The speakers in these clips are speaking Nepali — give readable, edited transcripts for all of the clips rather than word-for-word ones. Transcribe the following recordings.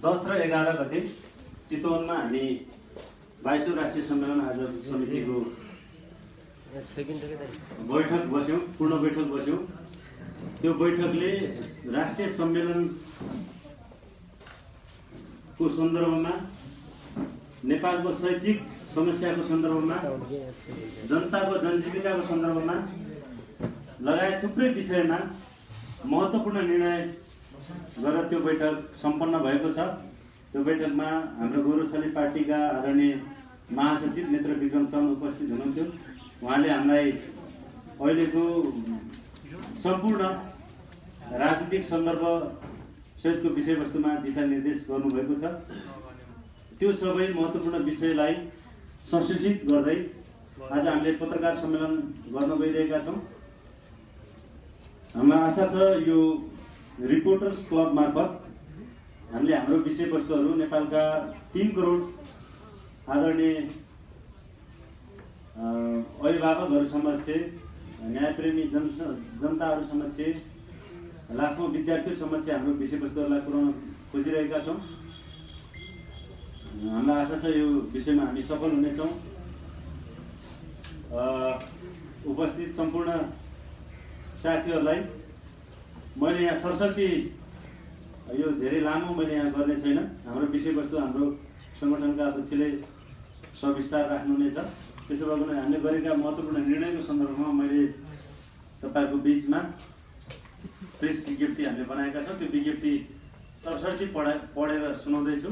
10 र 11 गते चितवनमा हामी 22औं राष्ट्रिय सम्मेलन आयोजक समितिको बैठक बस्यौं, पूर्ण बैठक बस्यौं। त्यो बैठकले राष्ट्रिय सम्मेलनको सन्दर्भमा, नेपालको शैक्षिक समस्याको सन्दर्भमा, जनताको जनजीविकाको सन्दर्भमा लगायत थुप्रै विषयमा महत्त्वपूर्ण निर्णय गरेर त्यो बैठक सम्पन्न भएको छ। त्यो बैठकमा हाम्रो गौरवशाली पार्टीका आदरणीय महासचिव नेत्र विक्रम चन्द उपस्थित हुनुहुन्थ्यो। उहाँले हामीलाई अहिलेको सम्पूर्ण राजनीतिक सन्दर्भ सहितको विषयवस्तुमा दिशानिर्देश गर्नुभएको छ। त्यो सबै महत्त्वपूर्ण विषयलाई संश्लेषित गर्दै आज हामीले पत्रकार सम्मेलन गर्न गइरहेका छौँ। हामीलाई आशा छ यो रिपोर्टर्स क्लब मार्फत हामीले हाम्रो विषयवस्तुहरू नेपालका 3 करोड आदरणीय अभिभावकहरू समक्ष, न्यायप्रेमी जनताहरू समक्ष, लाखौं विद्यार्थीहरू समक्ष हाम्रो विषयवस्तुहरूलाई पुर्याउन खोजिरहेका छौँ। हामीलाई आशा छ यो विषयमा हामी सफल हुनेछौँ। उपस्थित सम्पूर्ण साथीहरूलाई मैले यहाँ सरस्वती यो धेरै लामो मैले यहाँ गर्ने छैन। हाम्रो विषयवस्तु हाम्रो सङ्गठनका अध्यक्षले सविस्तार राख्नुहुनेछ। त्यसो भए पनि हामीले गरेका महत्त्वपूर्ण निर्णयको सन्दर्भमा मैले तपाईँहरूको बिचमा प्रेस विज्ञप्ति हामीले बनाएका छौँ। त्यो विज्ञप्ति सरस्वती पढेर सुनाउँदैछु।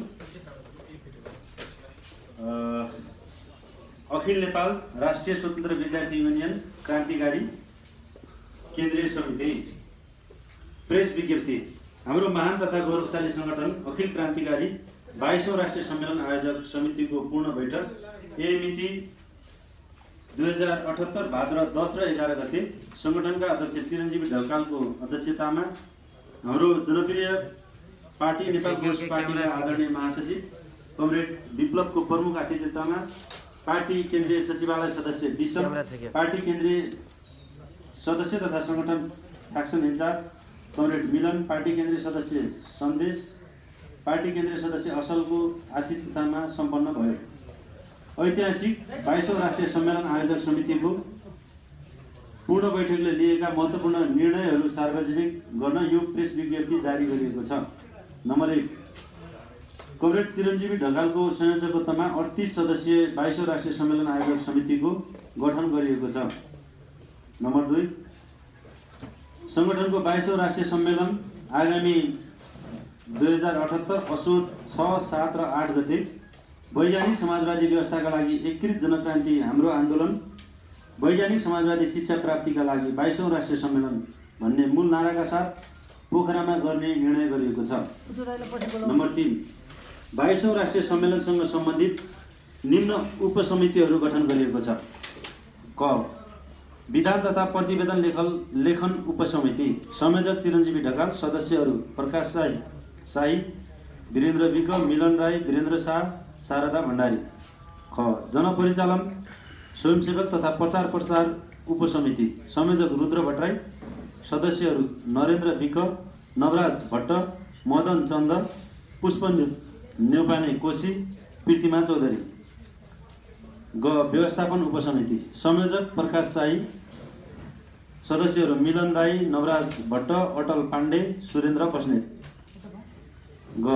अखिल नेपाल राष्ट्रिय स्वतन्त्र विद्यार्थी युनियन क्रान्तिकारी केन्द्रीय समिति प्रेस विज्ञप्ति। हाम्रो महान तथा गौरवशाली सङ्गठन अखिल क्रान्तिकारी 22औं राष्ट्रिय सम्मेलन आयोजक समितिको पूर्ण बैठक मिति 2078 भाद्र 10 र 11 गते सङ्गठनका अध्यक्ष चिरञ्जीवी ढकालको अध्यक्षतामा हाम्रो जनप्रिय पार्टी नेपाल कम्युनिस्ट पार्टीका आदरणीय महासचिव कमरेड विप्लवको प्रमुख आतिथ्यतामा पार्टी केन्द्रीय सचिवालय सदस्य विषम, पार्टी केन्द्रीय सदस्य तथा सङ्गठन एक्सन इन्चार्ज कमरेड मिलन, पार्टी केन्द्रीय सदस्य सन्देश, पार्टी केन्द्रीय सदस्य असलको आतिथ्यतामा सम्पन्न भयो। ऐतिहासिक 22औं राष्ट्रिय सम्मेलन आयोजक समितिको पूर्ण बैठकले लिएका महत्त्वपूर्ण निर्णयहरू सार्वजनिक गर्न यो प्रेस विज्ञप्ति जारी गरिएको छ। नम्बर 1, कमरेड चिरञ्जीवी ढकालको संयोजकत्वमा 38 सदस्यीय 22औं राष्ट्रिय सम्मेलन आयोजक समितिको गठन गरिएको छ। नम्बर 2, सङ्गठनको 22औं राष्ट्रिय सम्मेलन आगामी 2078 असोज 6, 7 र 8 गते वैज्ञानिक समाजवादी व्यवस्थाका लागि एकीकृत जनक्रान्ति हाम्रो आन्दोलन, वैज्ञानिक समाजवादी शिक्षा प्राप्तिका लागि 22औं राष्ट्रिय सम्मेलन भन्ने मूल नाराका साथ पोखरामा गर्ने निर्णय गरिएको छ। नम्बर 3, 22औं राष्ट्रिय सम्मेलनसँग सम्बन्धित निम्न उपसमितिहरू गठन गरिएको छ। क, विधान तथा प्रतिवेदन लेखन उपसमिति, संयोजक चिरञ्जीवी ढकाल, सदस्यहरू प्रकाश शाही, वीरेन्द्र विक, मिलन राई, वीरेन्द्र शाह, शारदा भण्डारी। ख, जनपरिचालन स्वयंसेवक तथा प्रचार प्रसार उपसमिति, संयोजक रुद्र भट्टराई, सदस्यहरू नरेन्द्र विक, नवराज भट्ट, मदन चन्द, पुष्प न्यौपाने कोशी, प्रीतिमा चौधरी। ग, व्यवस्थापन उपसमिति, संयोजक प्रकाश शाही, सदस्यहरू मिलन राई, नवराज भट्ट, अटल पाण्डे, सुरेन्द्र बस्नेत। ग,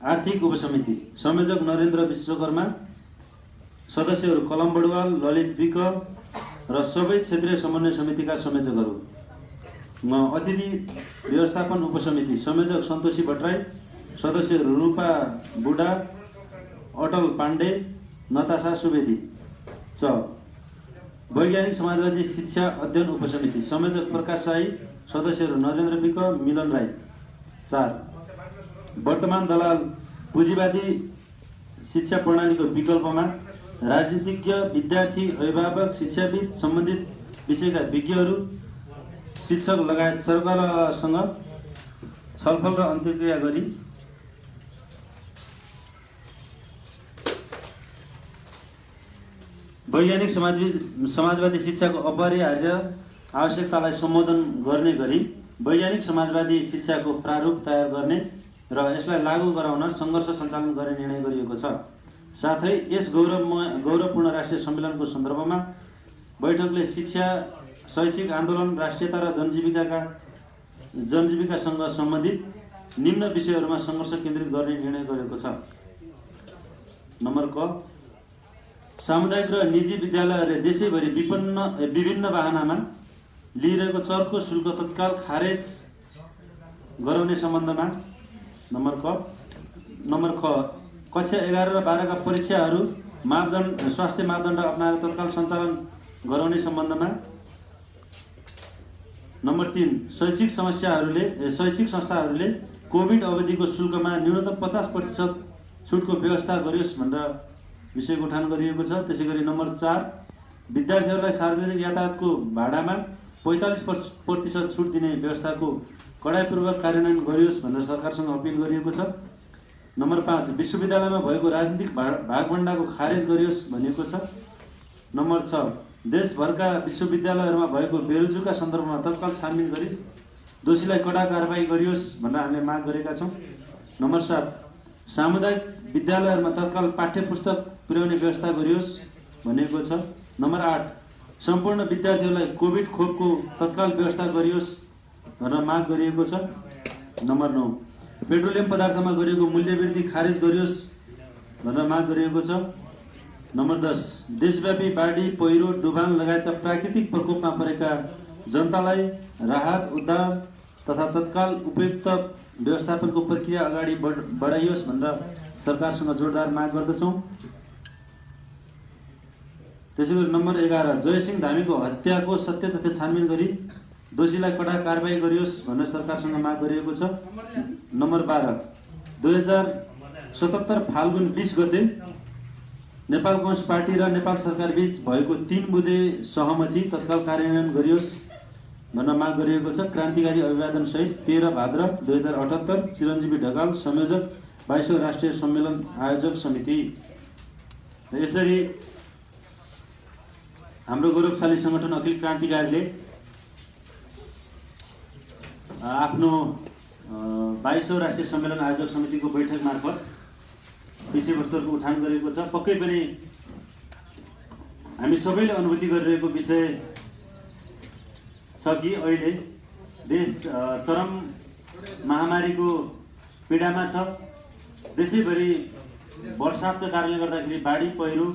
आर्थिक उपसमिति, संयोजक नरेन्द्र विश्वकर्मा, सदस्यहरू कलम बडुवाल, ललित विक र सबै क्षेत्रीय समन्वय समितिका संयोजकहरू। म, अतिथि व्यवस्थापन उपसमिति, संयोजक सन्तोषी भट्टराई, सदस्यहरू रूपा बुढा, अटल पाण्डे, नतासा सुवेदी। च, वैज्ञानिक समाजवादी शिक्षा अध्ययन उपसमिति, संयोजक प्रकाश शाही, सदस्यहरू नरेन्द्र विक, मिलन राई। 4, वर्तमान दलाल पुँजीवादी शिक्षा प्रणालीको विकल्पमा राजनीतिज्ञ, विद्यार्थी, अभिभावक, शिक्षाविद, सम्बन्धित विषयका विज्ञहरू, शिक्षक लगायत सरकारसँग छलफल र अन्तर्क्रिया गरी वैज्ञानिक समाजवादी शिक्षाको अपरिहार्य आवश्यकतालाई सम्बोधन गर्ने गरी वैज्ञानिक समाजवादी शिक्षाको प्रारूप तयार गर्ने र यसलाई लागू गराउन सङ्घर्ष सञ्चालन गर्ने निर्णय गरिएको छ। साथै यस गौरवपूर्ण राष्ट्रिय सम्मेलनको सन्दर्भमा बैठकले शिक्षा, शैक्षिक आन्दोलन, राष्ट्रियता र जनजीविकासँग सम्बन्धित निम्न विषयहरूमा सङ्घर्ष केन्द्रित गर्ने निर्णय गरेको छ। नम्बर क, सामुदायिक र निजी विद्यालयहरूले देशैभरि विभिन्न वाहनामा लिइरहेको चर्को शुल्क तत्काल खारेज गराउने सम्बन्धमा। नम्बर ख, कक्षा 11 र 12 का परीक्षाहरू स्वास्थ्य मापदण्ड अपनाएर तत्काल सञ्चालन गराउने सम्बन्धमा। नम्बर 3, शैक्षिक संस्थाहरूले कोभिड अवधिको शुल्कमा न्यूनतम 50% छुटको व्यवस्था गरियोस् भनेर विषयको उठान गरिएको छ। त्यसैगरी नम्बर 4, विद्यार्थीहरूलाई सार्वजनिक यातायातको भाडामा 45% छुट दिने व्यवस्थाको कडाइपूर्वक कार्यान्वयन गरियोस् भनेर सरकारसँग अपिल गरिएको छ। नम्बर 5, विश्वविद्यालयमा भएको राजनीतिक भागभण्डाको खारेज गरियोस् भनिएको छ। नम्बर 6, देशभरका विश्वविद्यालयहरूमा भएको बेरोजगारीका सन्दर्भमा तत्काल छानबिन गरी दोषीलाई कडा कारबाही गरियोस् भनेर हामीले माग गरेका छौँ। नम्बर 7, सामुदायिक विद्यालयहरूमा तत्काल पाठ्य पुस्तक पुर्याउने व्यवस्था गरियोस् भनिएको छ। नम्बर 8, सम्पूर्ण विद्यार्थीहरूलाई कोभिड खोपको तत्काल व्यवस्था गरियोस् भनेर माग गरिएको छ। नम्बर 9, पेट्रोलियम पदार्थमा गरिएको मूल्यवृद्धि खारेज गरियोस् भनेर माग गरिएको छ। नम्बर 10, देशव्यापी बाढी, पहिरो, डुबान लगायतका प्राकृतिक प्रकोपमा परेका जनतालाई राहत, उद्धार तथा तत्काल उपयुक्त व्यवस्थापनको प्रक्रिया अगाडि बढाइयोस् भनेर सरकारसँग जोरदार माग गर्दछौँ। त्यसैगरी नम्बर 11, जयसिंह धामीको हत्याको सत्य तथ्य छानबिन गरी दोषीलाई कडा कारबाही गरियोस् भनेर सरकारसँग माग गरिएको छ। नम्बर 12, 2077 फाल्गुन 20 गते नेपाल कम्युनिस्ट पार्टी र नेपाल सरकार बीच भएको 3 बुँदे सहमति तत्काल कार्यान्वयन गरियोस् भनेर माग गरिएको छ। क्रान्तिकारी अभिवादन सहित 13 भाद्र 2078, चिरञ्जीवी ढकाल, संयोजक 22औं राष्ट्रिय सम्मेलन आयोजक समिति। यसरी हाम्रो गौरवशाली संगठन अखिल क्रान्तिकारीले आफ्नो 22औं राष्ट्रिय सम्मेलन आयोजक समितिको बैठक मार्फत विषयवस्तुहरूको उठान गरेको छ। पक्कै पनि हामी सबैले अनुभूति गरिरहेको विषय छ कि अहिले देश चरम महामारीको पीडामा छ। देशैभरि वर्षातको कारणले गर्दाखेरि बाढी, पहिरो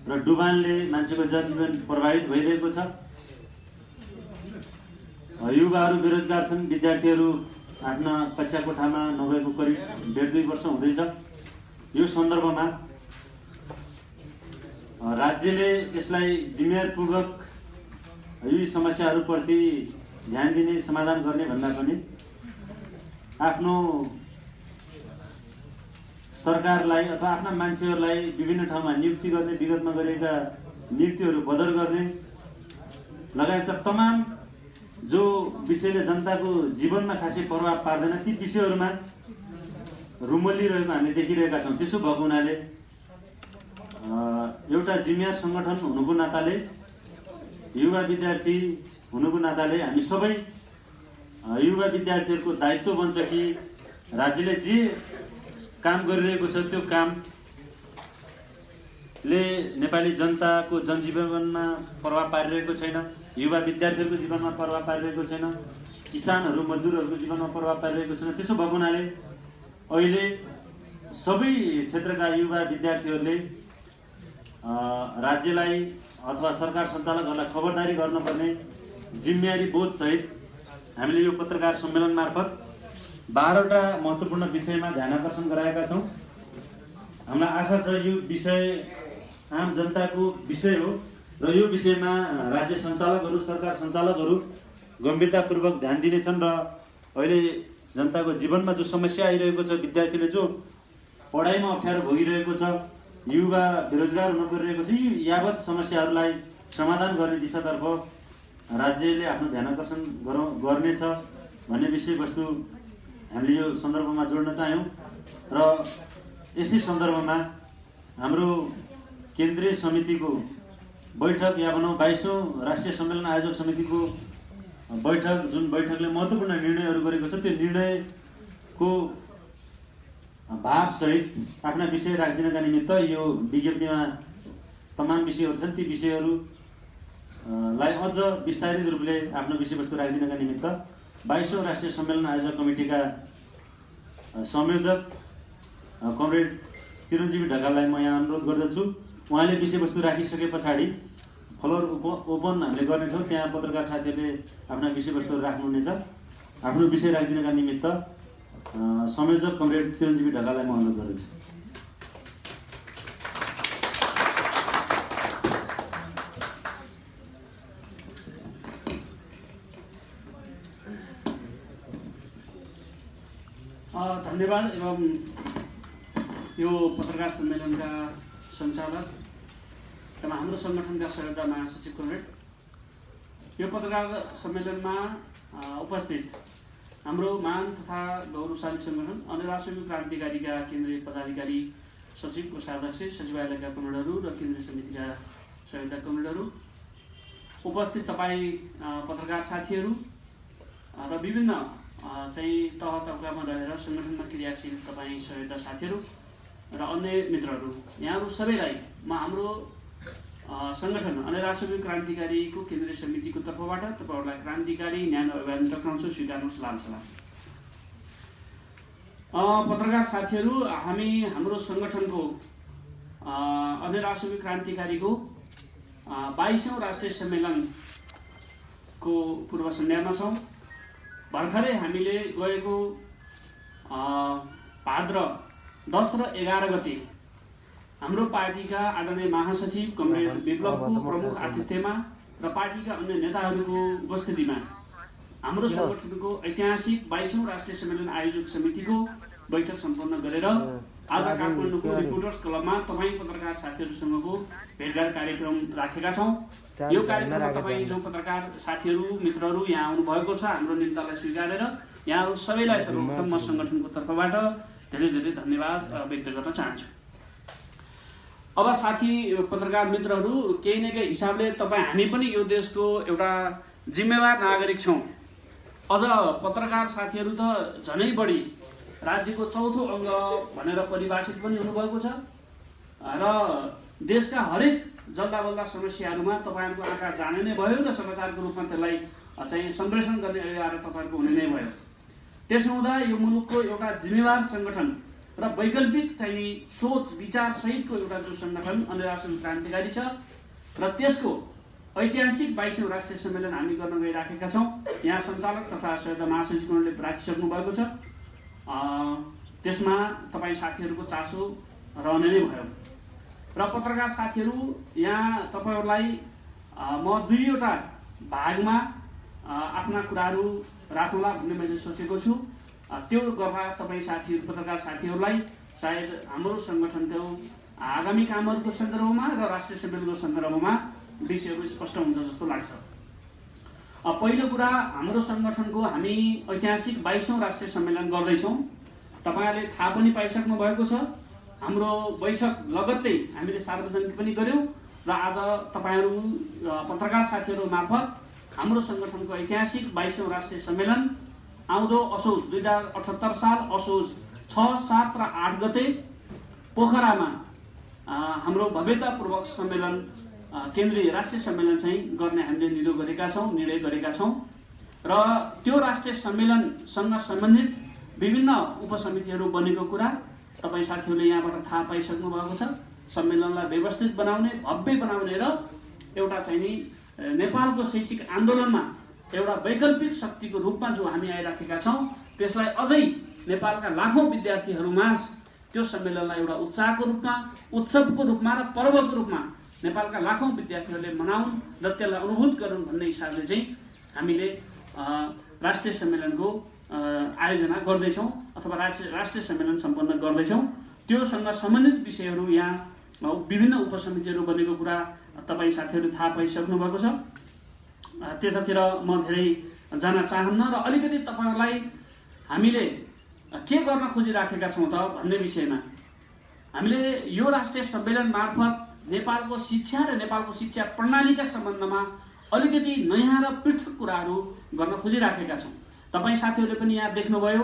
र डुबानले मान्छेको जनजीवन प्रभावित भइरहेको छ। युवाहरू बेरोजगार छन्, विद्यार्थीहरू आफ्ना कक्षा कोठामा नगएको करिब 1.5-2 वर्ष हुँदैछ। यो सन्दर्भमा राज्यले यसलाई जिम्मेवारपूर्वक यी समस्याहरूप्रति ध्यान दिने, समाधान गर्ने भन्दा पनि आफ्नो सरकारलाई अथवा आफ्ना मान्छेहरूलाई विभिन्न ठाउँमा नियुक्ति गर्ने, विगतमा गरेका नियुक्तिहरू बदल गर्ने लगायतका तमाम जो विषयले जनताको जीवनमा खासै प्रभाव पार्दैन ती विषयहरूमा रुमल्लिरहेको हामी देखिरहेका छौँ। त्यसो भएको हुनाले एउटा जिम्मेवार सङ्गठन हुनुको नाताले, युवा विद्यार्थी हुनुको नाताले हामी सबै युवा विद्यार्थीहरूको दायित्व बन्छ कि राज्यले जे काम गरिरहेको छ त्यो कामले नेपाली जनताको जनजीवनमा प्रभाव पारिरहेको छैन, युवा विद्यार्थीहरूको जीवनमा प्रभाव पारिरहेको छैन, किसानहरू, मजदुरहरूको जीवनमा प्रभाव पारिरहेको छैन। त्यसो भएको हुनाले अहिले सबै क्षेत्रका युवा विद्यार्थीहरूले राज्यलाई अथवा सरकार सञ्चालकहरूलाई खबरदारी गर्नुपर्ने जिम्मेवारी बोधसहित हामीले यो पत्रकार सम्मेलन मार्फत 12वटा महत्त्वपूर्ण विषयमा ध्यानाकर्षण गराएका छौँ। हामीलाई आशा छ यो विषय आम जनताको विषय हो र यो विषयमा राज्य सञ्चालकहरू, सरकार सञ्चालकहरू गम्भीरतापूर्वक ध्यान दिनेछन् र अहिले जनताको जीवनमा जो समस्या आइरहेको छ, विद्यार्थीले जो पढाइमा अप्ठ्यारो भोगिरहेको छ, युवा बेरोजगार हुन परिरहेको छ, यी यावत समस्याहरूलाई समाधान गर्ने दिशातर्फ राज्यले आफ्नो ध्यानाकर्षण गर्नेछ भन्ने विषयवस्तु हामीले यो सन्दर्भमा जोड्न चाह्यौँ। र यसै सन्दर्भमा हाम्रो केन्द्रीय समितिको बैठक या भनौँ 22औं राष्ट्रिय सम्मेलन आयोजक समितिको बैठक, जुन बैठकले महत्त्वपूर्ण निर्णयहरू गरेको छ, त्यो निर्णय को भावसहित आफ्ना विषय राखिदिनका निमित्त यो विज्ञप्तिमा तमाम विषयहरू छन्। ती विषयहरूलाई अझ विस्तारित रूपले आफ्नो विषयवस्तु राखिदिनका निमित्त 22औं राष्ट्रिय सम्मेलन आयोजक कमिटीका संयोजक कमरेड चिरञ्जीवी ढकाललाई म यहाँ अनुरोध गर्दछु। उहाँले विषयवस्तु राखिसके पछाडि फ्लोर ओपन हामीले गर्नेछौँ। त्यहाँ पत्रकार साथीहरूले आफ्ना विषयवस्तुहरू राख्नुहुनेछ। आफ्नो विषय राखिदिनका निमित्त संयोजक कमरेड चिरञ्जीवी ढकाललाई म अनुरोध गर्दछु। धन्यवाद एवं यो पत्रकार सम्मेलनका सञ्चालक एवं हाम्रो सङ्गठनका सहयोगदा महासचिव कमरेड, यो पत्रकार सम्मेलनमा उपस्थित हाम्रो महान तथा गौरवशाली सङ्गठन अनिराश्रमी क्रान्तिकारीका केन्द्रीय पदाधिकारी, सचिव, कोषाध्यक्ष, सचिवालयका कमरेडहरू र केन्द्रीय समितिका सहयोगका कमरेडहरू, उपस्थित तपाईँ पत्रकार साथीहरू र विभिन्न चाहिँ तह तबकामा रहेर सङ्गठनमा क्रियाशील तपाईँ सहयोगका साथीहरू र अन्य मित्रहरू, यहाँहरू सबैलाई म हाम्रो सङ्गठन अनिराश्रमी क्रान्तिकारीको केन्द्रीय समितिको तर्फबाट तपाईँहरूलाई क्रान्तिकारी न्यानो अभियान टक्राउँछु, स्वीकार्नुहोस्, लाल सलाम। पत्रकार साथीहरू, हामी हाम्रो सङ्गठनको अनिराश्रमी क्रान्तिकारीको 22औं राष्ट्रिय सम्मेलनको पूर्व सन्ध्यामा छौँ। भर्खरै हामीले गएको भाद्र 10 र 11 गते हाम्रो पार्टीका आदरणीय महासचिव कमरेड विप्लवको प्रमुख आतिथ्यमा र पार्टीका अन्य नेताहरूको उपस्थितिमा हाम्रो सङ्गठनको ऐतिहासिक 22औं राष्ट्रिय सम्मेलन आयोजक समितिको बैठक सम्पन्न गरेर आज काठमाडौँको रिपोर्टर्स क्लबमा तपाईँ पत्रकार साथीहरूसँगको भेटघाट कार्यक्रम राखेका छौँ। यो कार्यक्रममा तपाईँ जो पत्रकार साथीहरू, मित्रहरू यहाँ आउनुभएको छ, हाम्रो निम्तालाई स्वीकारेर यहाँहरू सबैलाई सर्वप्रथम म सङ्गठनको तर्फबाट धेरै धेरै धन्यवाद व्यक्त गर्न चाहन्छु। अब साथी पत्रकार मित्रहरू, केही न केही हिसाबले तपाईँ हामी पनि यो देशको एउटा जिम्मेवार नागरिक छौँ। अझ पत्रकार साथीहरू त झनै बढी राज्यको चौथो अङ्ग भनेर परिभाषित पनि हुनुभएको छ र देशका हरेक जल्दाबल्दा समस्याहरूमा तपाईँहरूको आँखा जाने नै भयो र समाचारको रूपमा त्यसलाई चाहिँ सम्प्रेषण गर्ने अनिवार्य तपाईँहरूको हुने नै भयो। त्यसो हुँदा यो मुलुकको एउटा जिम्मेवार सङ्गठन र वैकल्पिक चाहिँ सोच विचार सहितको एउटा जो सङ्गठन अनिराश्रमी क्रान्तिकारी छ र त्यसको ऐतिहासिक 22औं राष्ट्रिय सम्मेलन हामी गर्न गइराखेका छौँ। यहाँ सञ्चालक तथा सहयोगका महासचिवले राखिसक्नु भएको छ। त्यसमा तपाईँ साथीहरूको चासो रहने नै भयो र पत्रकार साथीहरू, यहाँ तपाईँहरूलाई म दुईवटा भागमा आफ्ना कुराहरू राख्नुला भन्ने मैले सोचेको छु। त्यो गर्दा तपाईँ साथीहरू, पत्रकार साथीहरूलाई सायद हाम्रो सङ्गठनको आगामी कामहरूको सन्दर्भमा र राष्ट्रिय सम्मेलनको सन्दर्भमा विषयहरू स्पष्ट हुन्छ जस्तो लाग्छ। पहिलो कुरा, हाम्रो सङ्गठनको हामी ऐतिहासिक 22औं राष्ट्रिय सम्मेलन गर्दैछौँ। तपाईँहरूले थाहा पनि पाइसक्नु भएको छ। हाम्रो बैठक लगत्तै हामीले सार्वजनिक पनि गऱ्यौँ र आज तपाईँहरू पत्रकार साथीहरू मार्फत हाम्रो सङ्गठनको ऐतिहासिक 22औं राष्ट्रिय सम्मेलन आउँदो असोज 2078 साल असोज 6, 7 र 8 गते पोखरामा हाम्रो भव्यतापूर्वक सम्मेलन केन्द्रीय राष्ट्रिय सम्मेलन चाहिँ गर्ने हामीले निर्णय गरेका छौँ र त्यो राष्ट्रिय सम्मेलनसँग सम्बन्धित विभिन्न उपसमितिहरू बनेको कुरा तपाईँ साथीहरूले यहाँबाट थाहा पाइसक्नु भएको छ। सम्मेलनलाई व्यवस्थित बनाउने, भव्य बनाउने र एउटा चाहिँ नि नेपालको शैक्षिक आन्दोलनमा एउटा वैकल्पिक शक्तिको रूपमा जो हामी आइराखेका छौँ त्यसलाई अझै नेपालका लाखौँ विद्यार्थीहरूमाझ त्यो सम्मेलनलाई एउटा उत्साहको रूपमा, उत्सवको रूपमा र पर्वको रूपमा नेपालका लाखौँ विद्यार्थीहरूले मनाउन् र त्यसलाई अनुभूत गरून् भन्ने हिसाबले चाहिँ हामीले राष्ट्रिय सम्मेलनको आयोजना गर्दैछौँ अथवा राष्ट्रिय सम्मेलन सम्पन्न गर्दैछौँ। त्योसँग सम्बन्धित विषयहरू यहाँ विभिन्न उपसमितिहरू बनेको कुरा तपाईँ साथीहरूले थाहा पाइसक्नु भएको छ। त्यतातिर म धेरै जान चाहन्न र अलिकति तपाईँहरूलाई हामीले के गर्न खोजिराखेका छौँ त भन्ने विषयमा हामीले यो राष्ट्रिय सम्मेलन मार्फत नेपालको शिक्षा र नेपालको शिक्षा प्रणालीका सम्बन्धमा अलिकति नयाँ र पृथक कुराहरू गर्न खोजिराखेका छौँ। तपाईँ साथीहरूले पनि यहाँ देख्नुभयो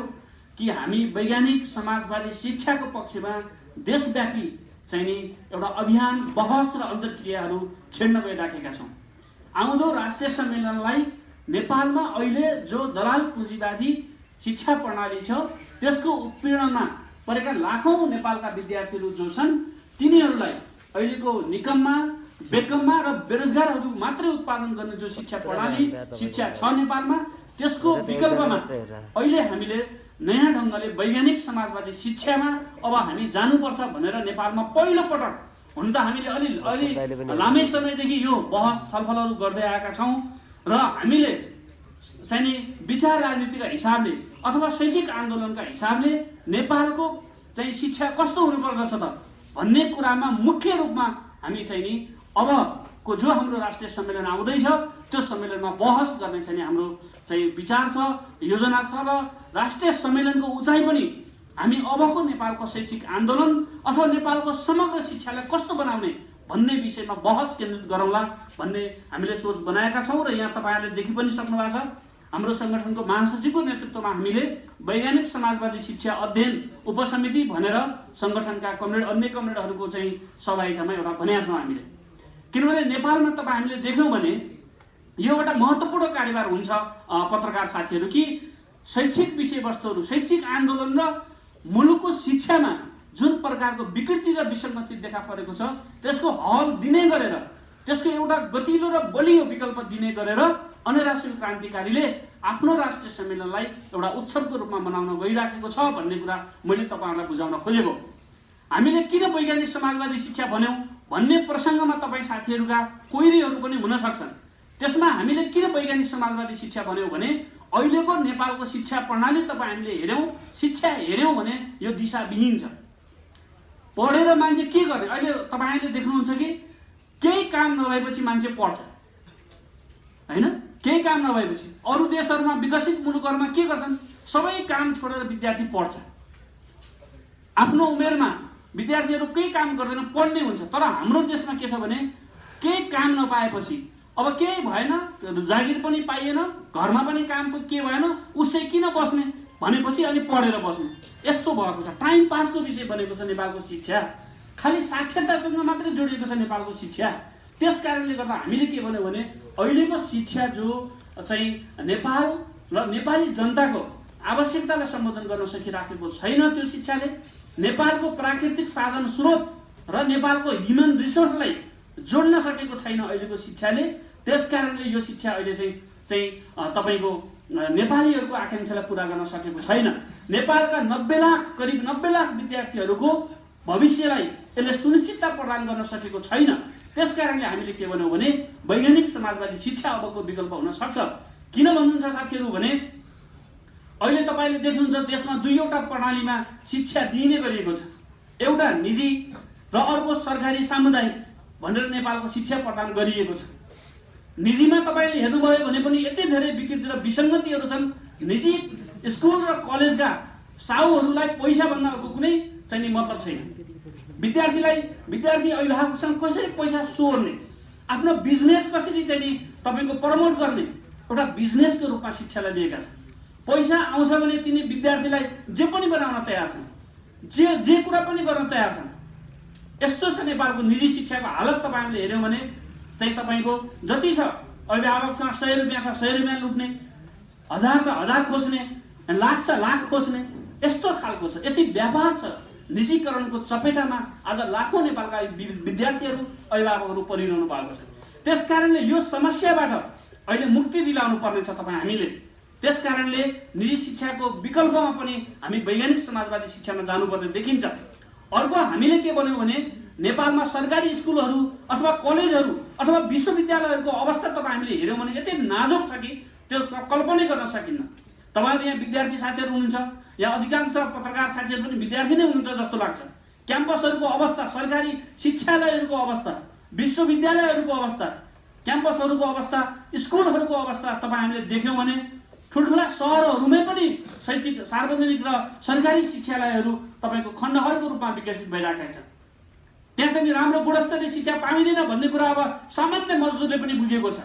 कि हामी वैज्ञानिक समाजवादी शिक्षाको पक्षमा देशव्यापी चाहिँ नि एउटा अभियान, बहस र अन्तर्क्रियाहरू छेड्न गइराखेका छौँ। आउँदो राष्ट्रिय सम्मेलनलाई नेपालमा अहिले जो दलाल पुँजीवादी शिक्षा प्रणाली छ त्यसको उत्पीडनमा परेका लाखौँ नेपालका विद्यार्थीहरू जो छन् तिनीहरूलाई अहिलेको निकममा, बेकममा र बेरोजगारहरू मात्रै उत्पादन गर्ने जो शिक्षा प्रणाली शिक्षा छ नेपालमा, त्यसको विकल्पमा अहिले हामीले नयाँ ढङ्गले वैज्ञानिक समाजवादी शिक्षामा अब हामी जानुपर्छ भनेर नेपालमा पहिलो पटक, हुन त हामीले अलि लामै समयदेखि यो बहस छलफलहरू गर्दै आएका छौँ र हामीले चाहिँ नि विचार राजनीतिका हिसाबले अथवा शैक्षिक आन्दोलनका हिसाबले नेपालको चाहिँ शिक्षा कस्तो हुनुपर्दछ त भन्ने कुरामा मुख्य रूपमा हामी चाहिँ नि अबको जो हाम्रो राष्ट्रिय सम्मेलन आउँदैछ त्यो सम्मेलनमा बहस गर्ने चाहिँ हाम्रो चाहिँ विचार छ, योजना छ र राष्ट्रिय सम्मेलनको उचाइ पनि हामी अबको नेपालको शैक्षिक आन्दोलन अथवा नेपालको समग्र शिक्षालाई कस्तो बनाउने भन्ने विषयमा बहस केन्द्रित गरौँला भन्ने हामीले सोच बनाएका छौँ। र यहाँ तपाईँहरूले देखि पनि सक्नु भएको छ, हाम्रो सङ्गठनको महासचिवको नेतृत्वमा हामीले वैज्ञानिक समाजवादी शिक्षा अध्ययन उपसमिति भनेर सङ्गठनका अन्य कमरेडहरूको चाहिँ सहभागितामा एउटा बनाएका छौँ हामीले। किनभने नेपालमा तपाईँ हामीले देख्यौँ भने यो एउटा महत्त्वपूर्ण कार्यभार हुन्छ पत्रकार साथीहरू कि शैक्षिक विषयवस्तुहरू, शैक्षिक आन्दोलन र मुलुकको शिक्षामा जुन प्रकारको विकृति र विसङ्गति देखा परेको छ त्यसको हल दिने गरेर, त्यसको एउटा गतिलो र बलियो विकल्प दिने गरेर अन्य राष्ट्रिय क्रान्तिकारीले आफ्नो राष्ट्रिय सम्मेलनलाई एउटा उत्सवको रूपमा मनाउन गइराखेको छ भन्ने कुरा मैले तपाईँहरूलाई बुझाउन खोजेको। हामीले किन वैज्ञानिक समाजवादी शिक्षा भन्यौँ भन्ने प्रसङ्गमा तपाईँ साथीहरूका कोइरीहरू पनि हुन सक्छन्। त्यसमा हामीले किन वैज्ञानिक समाजवादी शिक्षा भन्यौँ भने अहिलेको नेपालको शिक्षा प्रणाली तपाईँ हामीले हेऱ्यौँ, शिक्षा हेऱ्यौँ भने यो दिशाविहीन छ। पढेर मान्छे के गर्ने, अहिले तपाईँहरूले देख्नुहुन्छ कि केही काम नभएपछि मान्छे पढ्छ होइन, केही काम नभएपछि। अरू देशहरूमा, विकसित मुलुकहरूमा के गर्छन्, सबै काम छोडेर विद्यार्थी पढ्छ। आफ्नो उमेरमा विद्यार्थीहरू केही काम गर्दैन, पढ्ने हुन्छ। तर हाम्रो देशमा के छ भने केही काम नपाएपछि अब केही भएन, जागिर पनि पाइएन, घरमा पनि काम के भएन, उसै किन बस्ने भनेपछि अनि पढेर बस्ने, यस्तो भएको छ। टाइम पासको विषय बनेको छ नेपालको शिक्षा, खालि साक्षरतासँग मात्रै जोडिएको छ नेपालको शिक्षा। त्यस कारणले गर्दा हामीले के भन्यौँ भने अहिलेको शिक्षा जो चाहिँ नेपाल र नेपाली जनताको आवश्यकतालाई सम्बोधन गर्न सकिराखेको छैन, त्यो शिक्षाले नेपालको प्राकृतिक साधन स्रोत र नेपालको ह्युमन रिसोर्सलाई जोड्न सकेको छैन अहिलेको शिक्षाले। त्यस कारणले यो शिक्षा अहिले चाहिँ तपाईँको नेपालीहरूको आकाङ्क्षालाई पुरा गर्न सकेको छैन। नेपालका करिब 90 लाख विद्यार्थीहरूको भविष्यलाई यसले सुनिश्चितता प्रदान गर्न सकेको छैन। त्यस कारणले हामीले के भन्यौँ भने वैज्ञानिक समाजवादी शिक्षा अबको विकल्प हुन सक्छ। किन भन्नुहुन्छ साथीहरू भने अहिले तपाईँले देख्नुहुन्छ देशमा दुईवटा प्रणालीमा शिक्षा दिइने गरिएको छ, एउटा निजी र अर्को सरकारी सामुदायिक भनेर नेपालको शिक्षा प्रदान गरिएको छ। निजीमा तपाईँले हेर्नुभयो भने पनि यति धेरै विकृति र विसङ्गतिहरू छन्। निजी स्कुल र कलेजका साहुहरूलाई पैसाभन्दा अर्को कुनै चाहिँ नि मतलब छैन। विद्यार्थी अभिभावकसँग कसरी पैसा सोर्ने, आफ्नो बिजनेस कसरी चाहिँ नि तपाईँको प्रमोट गर्ने एउटा बिजनेसको रूपमा शिक्षालाई लिएका छन्। पैसा आउँछ भने तिनी विद्यार्थीलाई जे पनि बनाउन तयार छन्, जे कुरा पनि गर्न तयार छन्। यस्तो छ नेपालको निजी शिक्षाको हालत। तपाईँहरूले हेऱ्यौँ भने त्यही तपाईँको जति छ अभिभावकसँग 100 रुपियाँ छ 100 रुपियाँ लुट्ने, 1000 छ 1000 खोज्ने, लाख छ लाख खोज्ने, यस्तो खालको छ। यति व्यापार छ निजीकरणको चपेटामा आज लाखौँ नेपालका विद्यार्थीहरू अभिभावकहरू परिरहनु भएको छ। त्यस कारणले यो समस्याबाट अहिले मुक्ति दिलाउनु पर्ने छ तपाईँ हामीले। त्यस कारणले निजी शिक्षाको विकल्पमा पनि हामी वैज्ञानिक समाजवादी शिक्षामा जानुपर्ने देखिन्छ। अर्को हामीले के भन्यौँ भने नेपालमा सरकारी स्कुलहरू अथवा कलेजहरू अथवा विश्वविद्यालयहरूको अवस्था तपाईँ हामीले हेऱ्यौँ भने यति नाजुक छ कि त्यो कल्पनै गर्न सकिन्न। तपाईँहरू यहाँ विद्यार्थी साथीहरू हुनुहुन्छ, यहाँ अधिकांश पत्रकार साथीहरू पनि विद्यार्थी नै हुनुहुन्छ जस्तो लाग्छ। क्याम्पसहरूको अवस्था, सरकारी शिक्षालयहरूको अवस्था, विश्वविद्यालयहरूको अवस्था, क्याम्पसहरूको अवस्था, स्कुलहरूको अवस्था तपाईँ हामीले देख्यौँ भने ठुल्ठुला सहरहरूमै पनि शैक्षिक सार्वजनिक र सरकारी शिक्षालयहरू तपाईँको खण्डहरको रूपमा विकसित भइरहेका छन्। त्यहाँ चाहिँ राम्रो गुणस्तरीय शिक्षा पाइँदैन भन्ने कुरा अब सामान्य मजदुरले पनि बुझेको छ।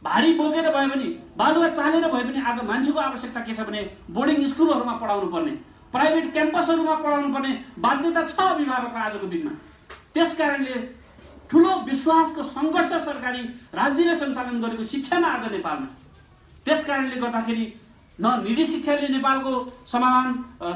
भारी बोकेर भए पनि बालुवा चालेर भए पनि आज मान्छेको आवश्यकता के छ भने बोर्डिङ स्कुलहरूमा पढाउनु पर्ने, प्राइभेट क्याम्पसहरूमा पढाउनु पर्ने बाध्यता छ अभिभावकको आजको दिनमा। त्यसकारणले ठुलो विश्वासको सङ्घर्ष सरकारी राज्यले सञ्चालन गरेको शिक्षामा आज नेपालमा, त्यसकारणले गर्दाखेरि न निजी शिक्षाले नेपालको समाधान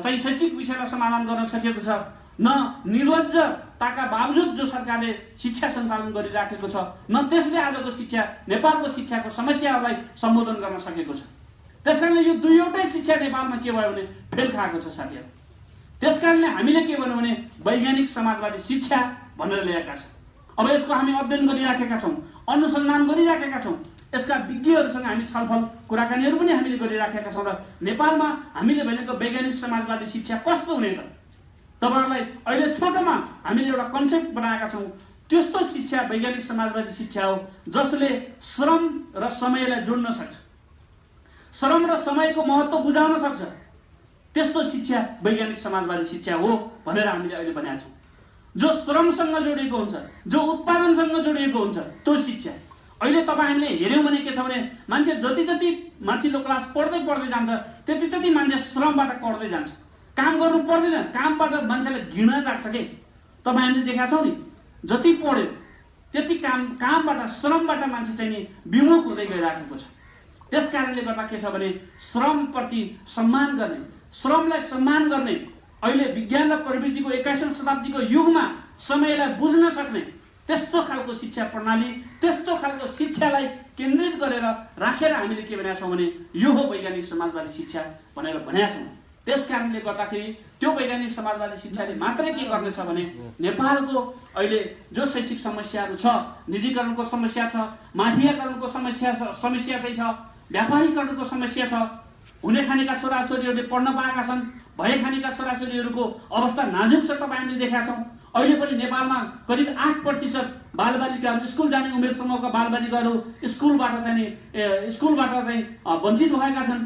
चाहिँ शैक्षिक विषयलाई समाधान गर्न सकेको छ, न निर्लज्जताका बावजुद जो सरकारले शिक्षा सञ्चालन गरिराखेको छ, न त्यसले आजको शिक्षा नेपालको शिक्षाको समस्याहरूलाई सम्बोधन गर्न सकेको छ। त्यसकारणले यो दुईवटै शिक्षा नेपालमा के भयो भने फेल खाएको छ साथीहरू। त्यसकारणले हामीले के भन्यौँ भने वैज्ञानिक समाजवादी शिक्षा भनेर ल्याएका छौँ। अब यसको हामी अध्ययन गरिराखेका छौँ, अनुसन्धान गरिराखेका छौँ, यसका विज्ञहरूसँग हामी छलफल कुराकानीहरू पनि हामीले गरिराखेका छौँ। र नेपालमा हामीले भनेको वैज्ञानिक समाजवादी शिक्षा कस्तो हुने त, तपाईँहरूलाई अहिले छोटोमा हामीले एउटा कन्सेप्ट बनाएका छौँ। त्यस्तो शिक्षा वैज्ञानिक समाजवादी शिक्षा हो जसले श्रम र समयलाई जोड्न सक्छ, श्रम र समयको महत्त्व बुझाउन सक्छ। त्यस्तो शिक्षा वैज्ञानिक समाजवादी शिक्षा हो भनेर हामीले अहिले भनेका छौँ। जो श्रमसँग जोडिएको हुन्छ, जो उत्पादनसँग जोडिएको हुन्छ, त्यो शिक्षा। अहिले तपाईँ हामीले हेऱ्यौँ भने के छ भने मान्छे जति जति माथिल्लो क्लास पढ्दै पढ्दै जान्छ त्यति त्यति मान्छे श्रमबाट कट्दै जान्छ, काम गर्नु पर्दैन, कामबाट मान्छेलाई घृणा लाग्छ के। तपाईँ हामीले देखाएको छौँ नि, जति पढ्यो त्यति कामबाट श्रमबाट मान्छे चाहिँ नि विमुख हुँदै गइराखेको छ। त्यस कारणले गर्दा के छ भने श्रमप्रति सम्मान गर्ने, श्रमलाई सम्मान गर्ने, अहिले विज्ञान र प्रविधिको 21औं शताब्दीको युगमा समयलाई बुझ्न सक्ने त्यस्तो खालको शिक्षा प्रणाली, त्यस्तो खालको शिक्षालाई केन्द्रित गरेर राखेर हामीले के भनेका छौँ भने यो हो वैज्ञानिक समाजवादी शिक्षा भनेर भनेका छौँ। त्यस कारणले गर्दाखेरि त्यो वैज्ञानिक समाजवादी शिक्षाले मात्रै के गर्नेछ भने नेपालको अहिले जो शैक्षिक समस्याहरू छ, निजीकरणको समस्या छ, माफियाकरणको समस्या चाहिँ छ, व्यापारीकरणको समस्या छ, हुने खानेका छोराछोरीहरूले पढ्न पाएका छन्, भए खानेका छोराछोरीहरूको अवस्था नाजुक छ। तपाईँहरूले देखाएका छौँ अहिले पनि नेपालमा करिब 8% बालबालिकाहरू स्कुल जाने उमेर समूहका बालबालिकाहरू स्कुलबाट चाहिँ वञ्चित भएका छन्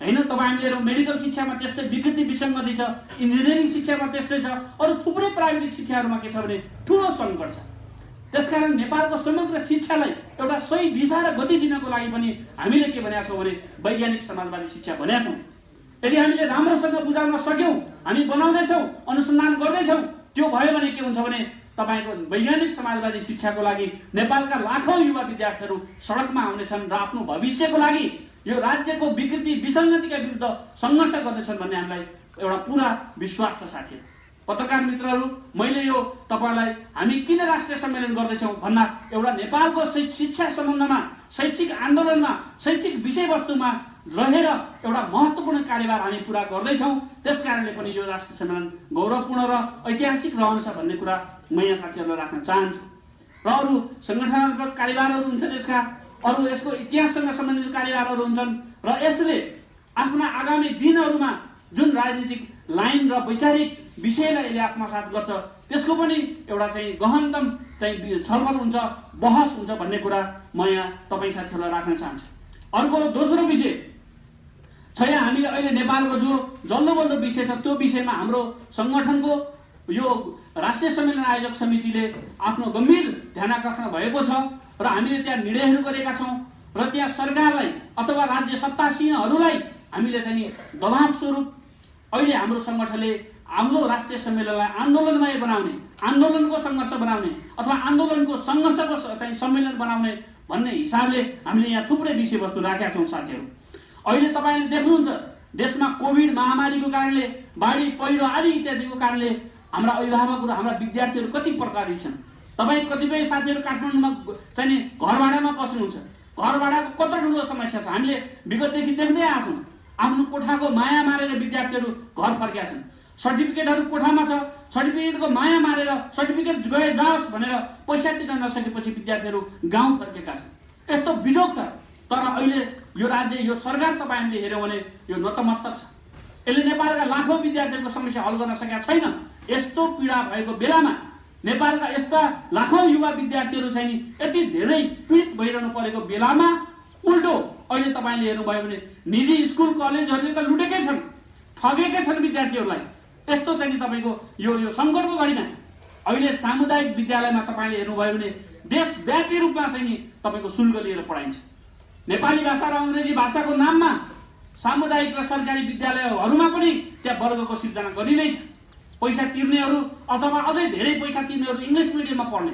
हैन। तपाईँ हेरौँ मेडिकल शिक्षामा त्यस्तै विकृति विसङ्गति छ, इन्जिनियरिङ शिक्षामा त्यस्तै छ, अरू थुप्रै प्राविधिक शिक्षाहरूमा के छ भने ठुलो सङ्कट छ। त्यसकारण नेपालको समग्र शिक्षालाई एउटा सही दिशा र गति दिनको लागि पनि हामीले के भनेका छौँ भने वैज्ञानिक समाजवादी शिक्षा भनेका छौँ। यदि हामीले राम्रोसँग बुझाउन सक्यौँ, हामी बनाउँदैछौँ, अनुसन्धान गर्दैछौँ, त्यो भयो भने के हुन्छ भने तपाईँको वैज्ञानिक समाजवादी शिक्षाको लागि नेपालका लाखौँ युवा विद्यार्थीहरू सडकमा आउनेछन् र आफ्नो भविष्यको लागि यो राज्यको विकृति विसङ्गतिका विरुद्ध सङ्घर्ष गर्नेछन् भन्ने हामीलाई एउटा पुरा विश्वास छ साथीहरू। पत्रकार मित्रहरू, मैले यो तपाईँलाई हामी किन राष्ट्रिय सम्मेलन गर्दैछौँ भन्दा एउटा नेपालको शिक्षा सम्बन्धमा, शैक्षिक आन्दोलनमा, शैक्षिक विषयवस्तुमा रहेर एउटा महत्त्वपूर्ण कार्यभार हामी पुरा गर्दैछौँ। त्यस कारणले पनि यो राष्ट्रिय सम्मेलन गौरवपूर्ण र ऐतिहासिक रहन्छ भन्ने कुरा म यहाँ साथीहरूलाई राख्न चाहन्छु। र अरू सङ्गठनात्मक कार्यभारहरू हुन्छन्, अरू यसको इतिहाससँग सम्बन्धित कार्यभारहरू हुन्छन् र यसले आफ्ना आगामी दिनहरूमा जुन राजनीतिक लाइन र वैचारिक विषयलाई यसले आत्मसात गर्छ त्यसको पनि एउटा चाहिँ गहनतम चाहिँ छलफल हुन्छ, बहस हुन्छ भन्ने कुरा म यहाँ तपाईँ साथीहरूलाई राख्न चाहन्छु। अर्को दोस्रो विषय छ यहाँ हामीले अहिले नेपालको जो जल्लो बल्दो विषय छ त्यो विषयमा हाम्रो सङ्गठनको यो राष्ट्रिय सम्मेलन आयोजक समितिले आफ्नो गम्भीर ध्यानाकर्षण भएको छ र हामीले त्यहाँ निर्णयहरू गरेका छौँ र त्यहाँ सरकारलाई अथवा राज्य सत्तासीनहरूलाई हामीले चाहिँ दबाब स्वरूप अहिले हाम्रो सङ्गठनले हाम्रो राष्ट्रिय सम्मेलनलाई आन्दोलनमय बनाउने, आन्दोलनको सङ्घर्ष बनाउने अथवा आन्दोलनको सङ्घर्षको चाहिँ सम्मेलन बनाउने भन्ने हिसाबले हामीले यहाँ थुप्रै विषयवस्तु राखेका छौँ साथीहरू। अहिले तपाईँले देख्नुहुन्छ देशमा कोभिड महामारीको कारणले, बाढी पहिरो आदि इत्यादिको कारणले हाम्रा अभिभावकहरू, हाम्रा विद्यार्थीहरू कति प्रकारले छन्। तपाईँ कतिपय साथीहरू काठमाडौँमा चाहिँ घर भाडामा बस्नुहुन्छ, घर भाडाको कत्रो ठुलो समस्या छ। हामीले विगतदेखि देख्दै आएको छौँ, आफ्नो कोठाको माया मारेर विद्यार्थीहरू घर फर्केका छन्। सर्टिफिकेटहरू कोठामा छ, सर्टिफिकेटको माया मारेर सर्टिफिकेट गए जाओस् भनेर पैसा तिर्न नसकेपछि विद्यार्थीहरू गाउँ फर्केका छन्। यस्तो बिजोग छ। तर अहिले यो राज्य, यो सरकार तपाईँहरूले हेऱ्यौँ भने यो नतमस्तक छ। यसले नेपालका लाखौँ विद्यार्थीहरूको समस्या हल गर्न सकेका छैन। यस्तो पीडा भएको बेलामा नेपालका यस्ता लाखौँ युवा विद्यार्थीहरू चाहिँ नि यति धेरै पीडित भइरहनु परेको बेलामा उल्टो अहिले तपाईँले हेर्नुभयो भने निजी स्कुल कलेजहरूले त लुटेकै छन्, ठगेकै छन् विद्यार्थीहरूलाई। यस्तो चाहिँ नि तपाईँको यो सङ्कटको घडीमा अहिले सामुदायिक विद्यालयमा तपाईँले हेर्नुभयो भने देशव्यापी रूपमा चाहिँ नि तपाईँको शुल्क लिएर पढाइन्छ। नेपाली भाषा र अङ्ग्रेजी भाषाको नाममा सामुदायिक र सरकारी विद्यालयहरूमा पनि त्यहाँ वर्गको सिर्जना गरिँदैछ। पैसा तिर्नेहरू अथवा अझै धेरै पैसा तिर्नेहरू इङ्ग्लिस मिडियममा पढ्ने,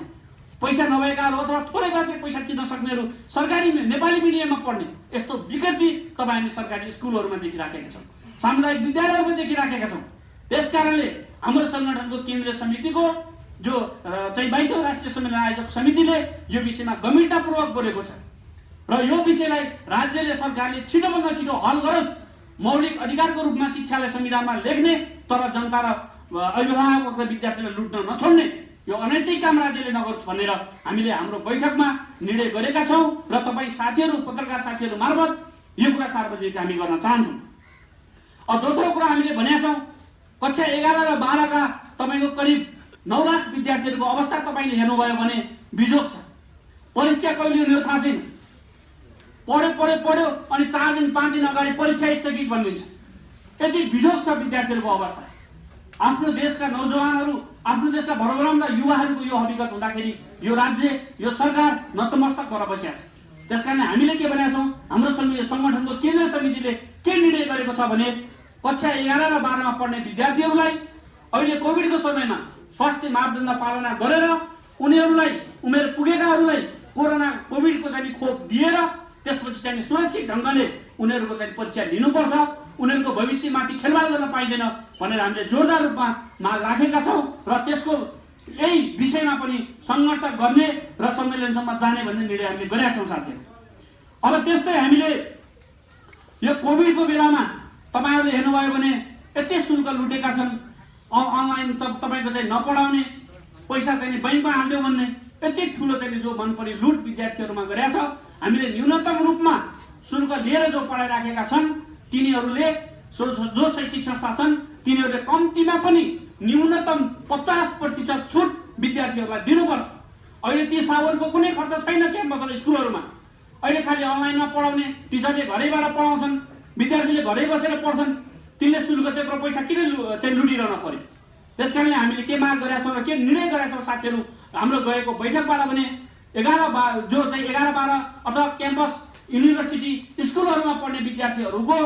पैसा नभएकाहरू अथवा थोरै मात्रै पैसा तिर्न सक्नेहरू सरकारी नेपाली मिडियममा पढ्ने, यस्तो विकृति तपाईँ हामी सरकारी स्कुलहरूमा देखिराखेका छौँ, सामुदायिक विद्यालयहरूमा देखिराखेका छौँ। त्यसकारणले हाम्रो सङ्गठनको केन्द्रीय समितिको जो चाहिँ 22औं राष्ट्रिय सम्मेलन आयोजक समितिले यो विषयमा गम्भीरतापूर्वक बोलेको छ र यो विषयलाई राज्यले सरकारले छिटोभन्दा छिटो हल गरोस्। मौलिक अधिकारको रूपमा शिक्षालाई संविधानमा लेख्ने तर जनता र अभिभावक र विद्यार्थीलाई लुट्न नछोड्ने यो अनैतिक काम राज्यले नगरोस् भनेर हामीले हाम्रो बैठकमा निर्णय गरेका छौँ र तपाईँ साथीहरू पत्रकार साथीहरू मार्फत यो कुरा सार्वजनिक हामी गर्न चाहन्छौँ। अब दोस्रो कुरा हामीले भनेका छौँ कक्षा 11 र 12 का तपाईँको करिब 9 लाख विद्यार्थीहरूको अवस्था तपाईँले हेर्नुभयो भने बिजोग छ। परीक्षा कहिले हुने हो थाहा छैन, पढ्यो अनि 4 दिन 5 दिन अगाडि परीक्षा स्थगित भनिदिन्छ। यति बिजोग छ विद्यार्थीहरूको अवस्था। आफ्नो देशका नौजवानहरू, आफ्नो देशका भरभराउँदा युवाहरूको यो हकीकत हुँदाखेरि यो राज्य, यो सरकार नतमस्तक भएर बसिएको छ। त्यसकारण हामीले के भनेका छौँ, हाम्रो सङ्गठनको केन्द्रीय समितिले के निर्णय गरेको छ भने कक्षा 11 र 12 मा पढ्ने विद्यार्थीहरूलाई अहिले कोभिडको समयमा स्वास्थ्य मापदण्ड पालना गरेर उनीहरूलाई उमेर पुगेकाहरूलाई कोभिडको चाहिँ खोप दिएर त्यसपछि चाहिँ सुरक्षित ढङ्गले उनीहरूको चाहिँ परीक्षा लिनुपर्छ, उनीहरूको भविष्यमाथि खेलवाड गर्न पाइँदैन भनेर हामीले जोरदार रूपमा माग राखेका छौँ र त्यसको यही विषयमा पनि सङ्घर्ष गर्ने र सम्मेलनसम्म जाने भन्ने निर्णय हामीले गरेका छौँ साथीहरू। अब त्यस्तै हामीले यो कोभिडको बेलामा तपाईँहरूले हेर्नुभयो भने यति शुल्क लुटेका छन्, अनलाइन तपाईँको चाहिँ नपढाउने, पैसा चाहिँ बैङ्कमा हाल्दियो भन्ने यति ठुलो चाहिँ जो मन परी लुट विद्यार्थीहरूमा गरेका छ। हामीले न्यूनतम रूपमा शुल्क लिएर जो पढाइराखेका छन् तिनीहरूले जो शैक्षिक संस्था छन् तिनीहरूले कम्तीमा पनि न्यूनतम 50% छुट विद्यार्थीहरूलाई दिनुपर्छ। अहिले ती सावरको कुनै खर्च छैन क्याम्पस र स्कुलहरूमा। अहिले खालि अनलाइनमा पढाउने, टिचरले घरैबाट पढाउँछन्, विद्यार्थीले घरै बसेर पढ्छन्, तिनले शुल्क त्यत्रो पैसा किन चाहिँ लुटिरहन पर्यो। त्यसकारणले हामीले के माग गरेका छौँ र के निर्णय गरेका छौँ साथीहरू, हाम्रो गएको बैठकबाट भने 11-12 अथवा क्याम्पस युनिभर्सिटी स्कुलहरूमा पढ्ने विद्यार्थीहरूको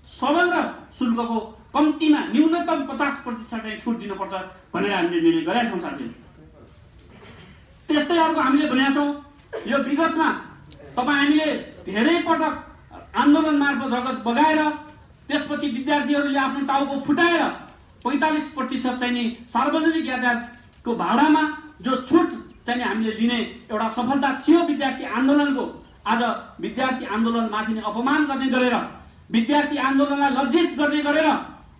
समग्र शुल्कको कम्तीमा न्यूनतम 50% छुट दिनुपर्छ भनेर हामीले निर्णय गरेका छौँ साथीहरू। त्यस्तै अर्को हामीले भनेका छौँ यो विगतमा हामीले धेरै पटक आन्दोलन मार्फत रगत बगाएर त्यसपछि विद्यार्थीहरूले आफ्नो टाउको फुटाएर 45% चाहिँ नि सार्वजनिक यातायातको भाडामा जो छुट चाहिँ हामीले दिने एउटा सफलता थियो विद्यार्थी आन्दोलनको। आज विद्यार्थी आन्दोलनमाथि नै अपमान गर्ने गरेर, विद्यार्थी आन्दोलनलाई लज्जित गर्ने गरेर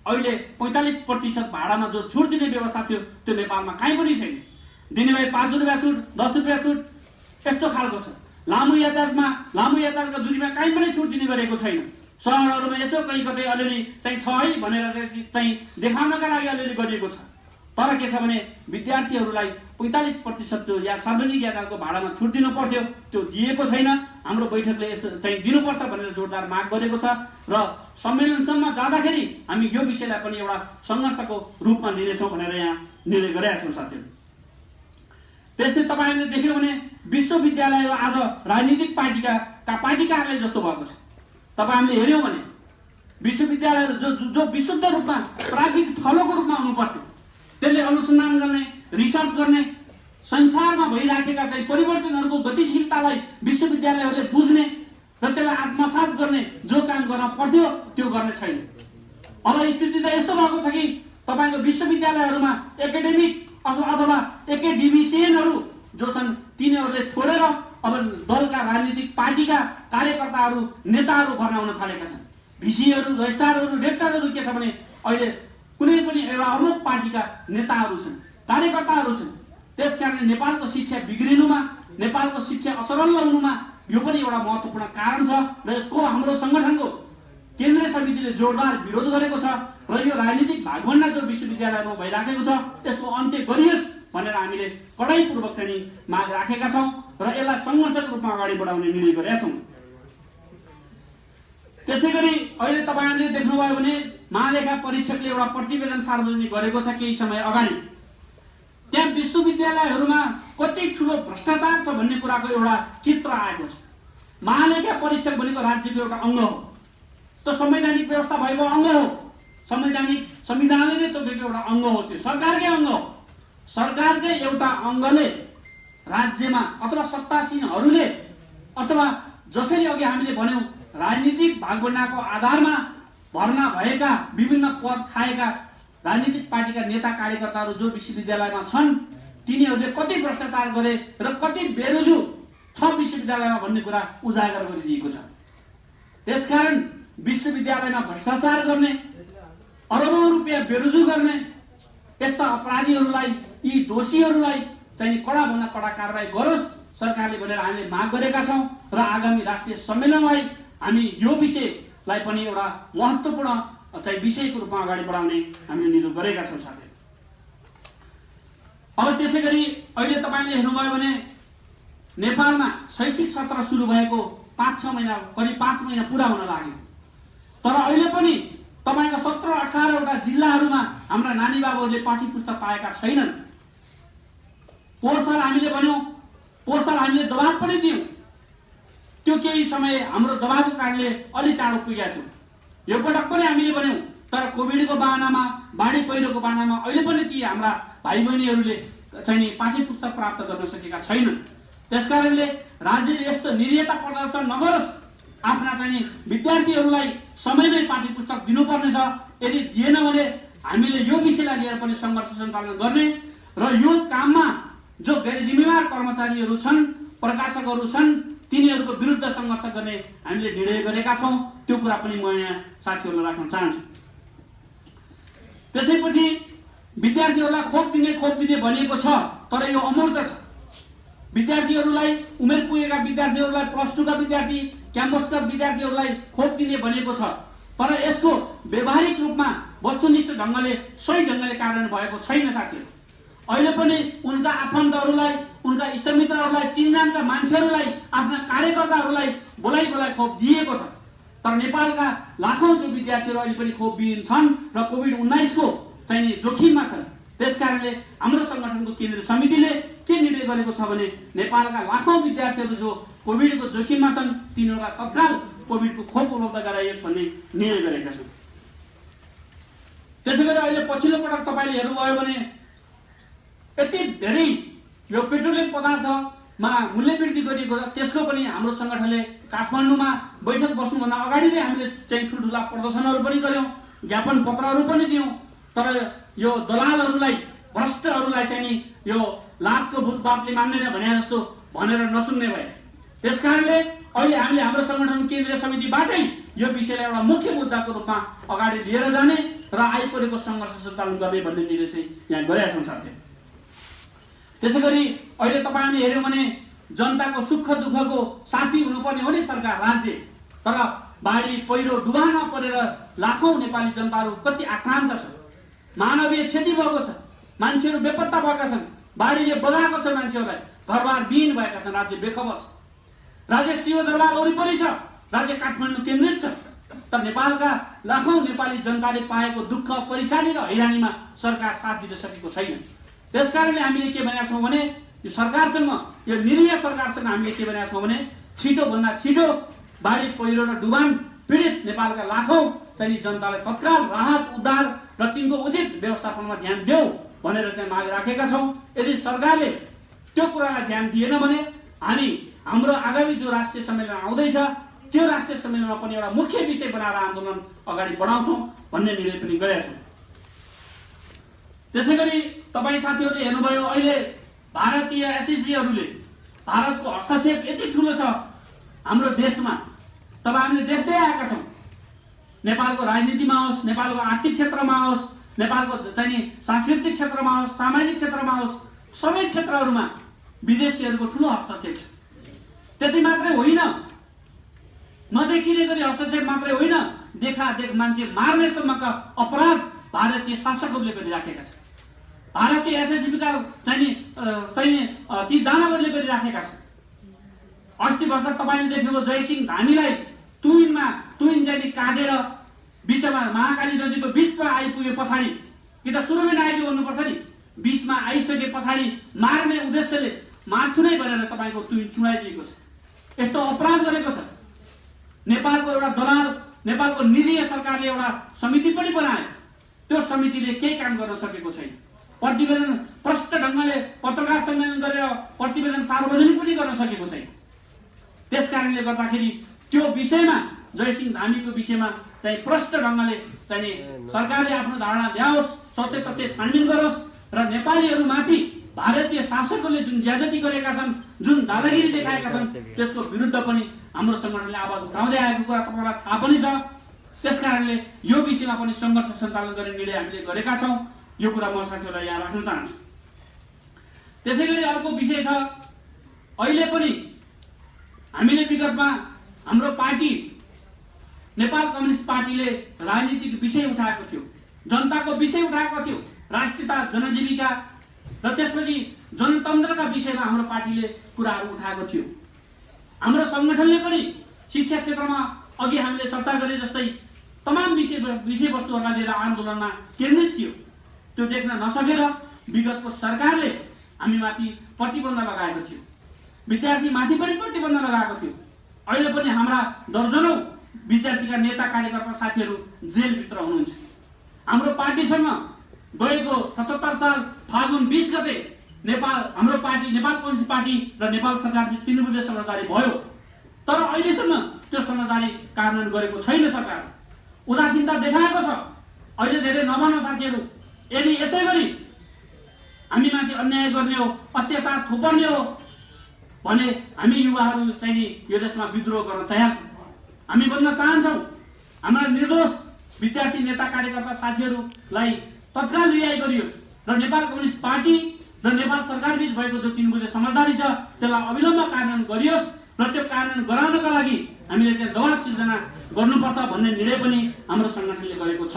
अहिले 45% भाडामा जो छुट दिने व्यवस्था थियो त्यो नेपालमा कहीँ पनि छैन। दिने भए 5 रुपियाँ छुट, 10 रुपियाँ छुट यस्तो खालको छ। लामो यातायातका दूरीमा कहीँ पनि छुट दिने गरेको छैन। सहरहरूमा यसो कहीँ कतै अलिअलि चाहिँ छ है भनेर चाहिँ देखाउनका लागि अलिअलि गरिएको छ। तर के छ भने विद्यार्थीहरूलाई 45% त्यो सार्वजनिक यातायातको भाडामा छुट दिनु पर्थ्यो, त्यो दिएको छैन। हाम्रो बैठकले यसो चाहिँ दिनुपर्छ भनेर जोरदार माग गरेको छ र सम्मेलनसम्म जाँदाखेरि हामी यो विषयलाई पनि एउटा सङ्घर्षको रूपमा लिनेछौँ भनेर यहाँ निर्णय गरेका छौँ साथीहरू। त्यस्तै तपाईँहरूले देख्यो भने विश्वविद्यालय आज राजनीतिक पार्टी कार्यालय जस्तो भएको छ। हामीले हेऱ्यौँ भने विश्वविद्यालयहरू जो विशुद्ध रूपमा प्राज्ञिक थलोको रूपमा हुनु पर्थ्यो, त्यसले अनुसन्धान गर्ने, रिसर्च गर्ने, संसारमा भइराखेका चाहिँ परिवर्तनहरूको गतिशीलतालाई विश्वविद्यालयहरूले बुझ्ने र त्यसलाई आत्मसात गर्ने जो काम गर्न पर्थ्यो त्यो गर्ने छैन। अब स्थिति त यस्तो भएको छ कि तपाईँको विश्वविद्यालयहरूमा एकाडेमिक अथवा एकाडेमिसियनहरू जो छन् तिनीहरूले छोडेर अब दलका राजनीतिक पार्टीका कार्यकर्ताहरू, नेताहरू भर्ना हुन थालेका छन्। भिसीहरू, रजिस्ट्रारहरू, डाइरेक्टरहरू के छ भने अहिले कुनै पनि एउटा अमुक पार्टीका नेताहरू छन्, कार्यकर्ताहरू छन्। त्यसकारणले नेपालको शिक्षा बिग्रिनुमा, नेपालको शिक्षा असरल हुनुमा यो पनि एउटा महत्त्वपूर्ण कारण छ र यसको हाम्रो सङ्गठनको केन्द्रीय समितिले जोरदार विरोध गरेको छ र यो राजनीतिक भागभण्डा जो विश्वविद्यालयमा भइराखेको छ यसको अन्त्य गरियोस् भनेर हामीले कडाइपूर्वक चाहिँ माग राखेका छौँ र यसलाई सङ्घर्षको रूपमा अगाडि बढाउने निर्णय गरेका छौँ। त्यसै गरी अहिले तपाईँहरूले देख्नुभयो भने महालेखा परीक्षकले एउटा प्रतिवेदन सार्वजनिक गरेको छ केही समय अगाडि। त्यहाँ विश्वविद्यालयहरूमा कति ठुलो भ्रष्टाचार छ भन्ने कुराको एउटा चित्र आएको छ। महालेखा परीक्षक भनेको राज्यको एउटा अङ्ग हो, त्यो संवैधानिक व्यवस्था भएको अङ्ग हो, संविधानले तोकेको एउटा अङ्ग हो, त्यो सरकारकै अङ्ग हो। सरकारकै एउटा अङ्गले राज्यमा अथवा सत्तासीनहरूले अथवा जसरी अघि हामीले भन्यौं राजनीतिक भागबण्डाको आधारमा भर्ना भएका विभिन्न पद खाएका राजनीतिक पार्टीका नेता कार्यकर्ताहरू जो विश्वविद्यालयमा छन् तिनीहरूले कति भ्रष्टाचार गरे र कति बेरोजु छ विश्वविद्यालयमा भन्ने कुरा उजागर गरिदिएको छ। त्यसकारण विश्वविद्यालयमा भ्रष्टाचार गर्ने, अरबौं रुपियाँ बेरोजु गर्ने यस्ता अपराधीहरूलाई, यी दोषीहरूलाई चाहिँ कडाभन्दा कडा कारबाही गरोस् सरकारले भनेर हामीले माग गरेका छौं र आगामी राष्ट्रिय सम्मेलनलाई हामी यो विषयलाई पनि एउटा महत्त्वपूर्ण चाहिँ विषयको रूपमा अगाडि बढाउने हामीले निरोध गरेका छौं साथै। अब त्यसैगरी अहिले तपाईले हेर्नुभयो भने नेपालमा शैक्षिक सत्र सुरु भएको 5-6 महिना करिब 5 महिना पूरा हुन लाग्यो, तर अहिले पनि तपाईका 17-18 वटा जिल्लाहरूमा हाम्रा नानी बाबुहरूले पाठ्य पुस्तक पाएका छैनन्। पोहोर साल हामीले भन्यौं, पोहोर साल हामीले दबाब पनि दियौं, त्यो केही समय हाम्रो दबाबको कारणले अलि चाँडो पुगेका थियौं। यो पटक पनि हामीले भन्यौं, तर कोभिडको बहानामा, बाढी पहिरोको बहानामा अहिले पनि ती हाम्रा भाइ बहिनीहरूले चाहिँ पाठ्य पुस्तक प्राप्त गर्न सकेका छैनन्। त्यसकारणले राज्यले यस्तो निर्दयता प्रदर्शन नगरोस्, आफ्ना चाहिँ विद्यार्थीहरूलाई समयमै पाठ्य पुस्तक दिनुपर्नेछ। यदि दिएन भने हामीले यो विषयलाई लिएर पनि सङ्घर्ष सञ्चालन गर्ने र यो काममा जो गैर जिम्मेवार कर्मचारीहरू छन्, प्रकाशकहरू छन्, तिनीहरूको विरुद्ध सङ्घर्ष गर्ने हामीले निर्णय गरेका छौं। त्यो कुरा पनि म यहाँ साथीहरूलाई राख्न चाहन्छु। त्यसैपछि विद्यार्थीहरूलाई खोप दिने भनिएको छ, तर यो अमूर्त छ। विद्यार्थीहरूलाई, उमेर पुगेका विद्यार्थीहरूलाई, प्लस 2 का विद्यार्थी, क्याम्पसका विद्यार्थीहरूलाई खोप दिने भनिएको छ, तर यसको व्यवहारिक रूपमा वस्तुनिष्ठ ढङ्गले सही ढङ्गले कार्यान्वयन भएको छैन साथीहरू। अहिले पनि उनका आफन्तहरूलाई, उनका इष्टमित्रहरूलाई, चिनजानका मान्छेहरूलाई, आफ्ना कार्यकर्ताहरूलाई बोलाइ खोप दिएको छ, तर नेपालका लाखौं जो विद्यार्थीहरू अहिले पनि खोप विहीन छन् र कोभिड-19 को चाहिँ जोखिममा छन्। त्यसकारणले हाम्रो संगठनको केन्द्रीय समितिले के निर्णय गरेको छ भने नेपालका लाखौं विद्यार्थीहरू जो कोभिडको जोखिममा छन् तिनीहरूलाई तत्काल कोभिडको खोप उपलब्ध गराइयोस् भन्ने निर्णय गरेका छौं। त्यसैगरी अहिले पछिल्लो पटक तपाईले हेर्नुभयो भने यति धेरै यो पेट्रोलियम पदार्थमा मूल्य वृद्धि गरिएको छ, त्यसको पनि हाम्रो संगठनले काठमाडौँमा बैठक बस्नुभन्दा अगाडि नै हामीले चाहिँ ठुल्ठुला प्रदर्शनहरू पनि गर्यौं, ज्ञापन पत्रहरू पनि दियौं, तर यो दलालहरूलाई, भ्रष्टहरूलाई चाहिँ नि यो लातको भूतबातले मान्दैन भने जस्तो भनेर नसुन्ने भए। त्यसकारणले अहिले हामीले हाम्रो संगठन केन्द्रीय समितिबाटै यो विषयलाई एउटा मुख्य मुद्दाको रूपमा अगाडि लिएर जाने र आइपरेको सङ्घर्ष सञ्चालन गर्ने भन्ने निर्णय चाहिँ यहाँ गरेका छौं साथै। त्यसैगरी अहिले तपाईले हेर्यो भने जनताको सुख दुःखको साथी हुनुपर्ने हो नि सरकार, राज्य, तर बाढी पहिरो डुबानमा परेर लाखौं नेपाली जनताहरू कति आक्रान्त छन्, मानवीय क्षति भएको छ, मान्छेहरू बेपत्ता भएका छन्, बाढीले बगाएको छ मान्छेहरूलाई, घरबार विहीन भएका छन्, राज्य बेखबर छ। राज्य सिंहदरबार वरिपरि छ, राज्य काठमाडौँ केन्द्रित छ, तर नेपालका लाखौं नेपाली जनताले पाएको दुःख, परेशानी र हैरानीमा सरकार साथ दिन सकेको छैन। त्यसकारणले हामीले के भनेका छौं भने यो सरकारसँग, यो निरीह सरकारसँग हामीले के भनेका छौं भने छिटो भन्दा छिटो बाढी पहिरो र डुबान पीडित नेपालका लाखौं चाहिँ जनतालाई तत्काल राहत, उद्धार र तिनको उचित व्यवस्थापनमा ध्यान देऊ भनेर चाहिँ माग राखेका छौं। यदि सरकारले त्यो कुरालाई ध्यान दिएन भने हामी हाम्रो आगामी जो राष्ट्रिय सम्मेलन आउँदैछ त्यो राष्ट्रिय सम्मेलनमा पनि एउटा मुख्य विषय बनाएर आन्दोलन अगाडि बढाउँछौं भन्ने निर्णय पनि गरेका छौं। त्यसैगरी तपाई साथीहरूले हेर्नुभयो अहिले भारतीय एसएसबीहरूले भारतको हस्तक्षेप यति ठूलो छ हाम्रो देशमा, तब हामीले देख्दै आएका छौं। नेपालको राजनीतिमा होस्, नेपालको आर्थिक क्षेत्रमा होस्, नेपालको चाहिँ सांस्कृतिक क्षेत्रमा होस्, सामाजिक क्षेत्रमा होस्, सबै क्षेत्रहरूमा विदेशीहरूको ठूलो हस्तक्षेप छ। त्यति मात्रै होइन, नदेखिने गरी हस्तक्षेप मात्रै होइन, देखादेख मान्छे मार्ने सम्मका अपराध भारतीय शासकहरूले गरिराखेका छन्। भारतीय एसएसबीका चाहिँ ती दानवहरूले गरिराखेका छन्। अस्ति भर्खर तपाईले देख्नुभयो जयसिंह धामीलाई तुइन चाहिँ काटेर बीचमा महाकाली नदीको बीचमा आइपुगे पछाडि, कि त सुरुमै नआइदियो भन्नुपर्छ नि, बीचमा आइसके पछाडि मार्ने उद्देश्यले मार्छु नै भनेर तपाईको तुइन चुडाइदिएको छ। यस्तो अपराध गरेको छ। नेपालको एउटा दलाल, नेपालको निरीह सरकारले एउटा समिति पनि बनायो, त्यो समितिले केही काम गर्न सकेको छैन। प्रतिवेदन प्रष्ट ढङ्गले पत्रकार सम्मेलन गरेर प्रतिवेदन सार्वजनिक पनि गर्न सकेको छैन। त्यसकारणले गर्दाखेरि त्यो विषयमा जयसिंह धामीको विषयमा चाहिँ प्रष्ट ढङ्गले चाहिँ सरकारले आफ्नो धारणा ल्याओस्, सत्य तथ्य छानबिन गरोस् र नेपालीहरूमाथि भारतीय शासकहरूले जुन ज्यादती गरेका छन्, जुन दादागिरी देखाएका छन्, त्यसको विरुद्ध पनि हाम्रो सङ्गठनले आवाज उठाउँदै आएको कुरा तपाईँलाई थाहा पनि छ। त्यसकारणले यो विषयमा पनि सङ्घर्ष सञ्चालन गर्ने निर्णय हामीले गरेका छौँ। यो कुरा म साथीहरूलाई यहाँ राख्न चाहन्छु। त्यसैगरी अर्को विषय छ, अहिले पनि हामीले विगतमा हाम्रो पार्टी नेपाल कम्युनिस्ट पार्टीले राजनीतिक विषय उठाएको थियो, जनताको विषय उठाएको थियो, राष्ट्रियता, जनजीविका र त्यसपछि जनतन्त्रका विषयमा हाम्रो पार्टीले कुराहरू उठाएको थियो। हाम्रो सङ्गठनले पनि शिक्षा क्षेत्रमा अघि हामीले चर्चा गरे जस्तै तमाम विषयवस्तुहरूलाई लिएर आन्दोलनमा केन्द्रित थियो। त्यो देख्न नसकेर विगतको सरकारले हामीमाथि प्रतिबन्ध लगाएको थियो, विद्यार्थीमाथि पनि प्रतिबन्ध लगाएको थियो। अहिले पनि हाम्रा दर्जनौं विद्यार्थीका नेता कार्यकर्ता साथीहरू जेलभित्र हुनुहुन्छ। हाम्रो पार्टीसँग गएको 77 साल फागुन 20 गते हाम्रो पार्टी नेपाल कम्युनिस्ट पार्टी र नेपाल सरकारले 3 बुँदे समझदारी भयो, तर अहिलेसम्म त्यो समझदारी कार्यान्वयन गरेको छैन। सरकार उदासीनता देखाएको छ। अहिले धेरै नभन साथीहरू, यदि यसै गरी हामीमाथि अन्याय गर्ने हो, अत्याचार थोपर्ने हो भने हामी युवाहरू चाहिँ यो देशमा विद्रोह गर्न तयार छौँ। हामी भन्न चाहन्छौँ, हाम्रा निर्दोष विद्यार्थी नेता कार्यकर्ता साथीहरूलाई तत्काल रिहाई गरियोस् र नेपाल कम्युनिस्ट पार्टी र नेपाल सरकार बीच भएको जो 3 बुँदे समझदारी छ त्यसलाई अविलम्ब कार्यान्वयन गरियोस् र त्यो कार्यान्वयन गराउनका लागि हामीले चाहिँ दबाब सिर्जना गर्नुपर्छ भन्ने निर्णय पनि हाम्रो सङ्गठनले गरेको छ।